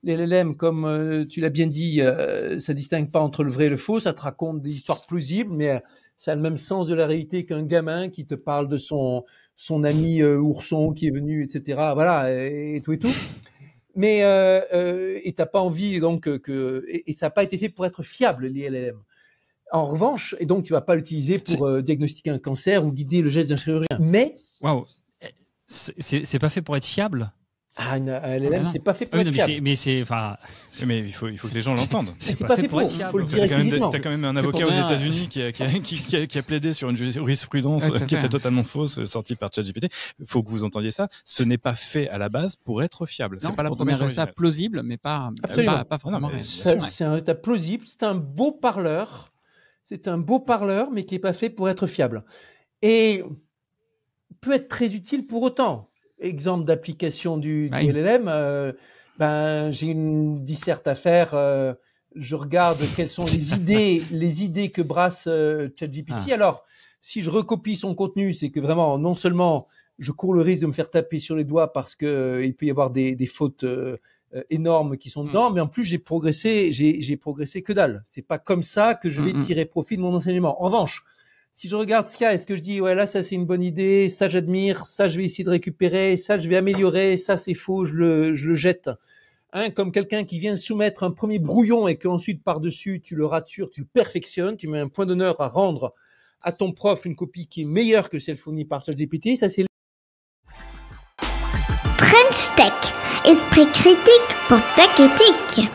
Les LLM, comme tu l'as bien dit, ça distingue pas entre le vrai et le faux. Ça te raconte des histoires plausibles, mais ça a le même sens de la réalité qu'un gamin qui te parle de son ami ourson qui est venu, etc. Voilà, et tout et tout. Mais et t'as pas envie donc et ça n'a pas été fait pour être fiable les LLM. En revanche, et donc tu vas pas l'utiliser pour diagnostiquer un cancer ou guider le geste d'un chirurgien. Mais waouh, c'est pas fait pour être fiable. Un LLM, c'est pas fait pour être fiable. Mais il faut que les gens l'entendent. C'est pas fait pour être fiable. Faut le dire explicitement. T'as quand même un avocat aux États-Unis qui a plaidé sur une jurisprudence qui était totalement fausse, sortie par ChatGPT. Il faut que vous entendiez ça. Ce n'est pas fait à la base pour être fiable. C'est pas la promesse originale. C'est un résultat plausible, mais pas forcément réel. C'est un résultat plausible. C'est un beau parleur. C'est un beau parleur, mais qui n'est pas fait pour être fiable. Et peut être très utile pour autant. Exemple d'application du LLM, j'ai une disserte à faire, je regarde quelles sont les idées que brasse ChatGPT. Alors, si je recopie son contenu, c'est que vraiment, non seulement je cours le risque de me faire taper sur les doigts parce que il peut y avoir des fautes énormes qui sont dedans, mais en plus j'ai progressé que dalle. C'est pas comme ça que je vais tirer profit de mon enseignement. En revanche, si je regarde ce qu'il y a, est-ce que je dis, ouais, là, ça, c'est une bonne idée, ça, j'admire, ça, je vais essayer de récupérer, ça, je vais améliorer, ça, c'est faux, je le jette. Comme quelqu'un qui vient soumettre un premier brouillon et qu'ensuite, par-dessus, tu le ratures, tu le perfectionnes, tu mets un point d'honneur à rendre à ton prof une copie qui est meilleure que celle fournie par ChatGPT, ça, c'est... French Tech, esprit critique pour tech éthique.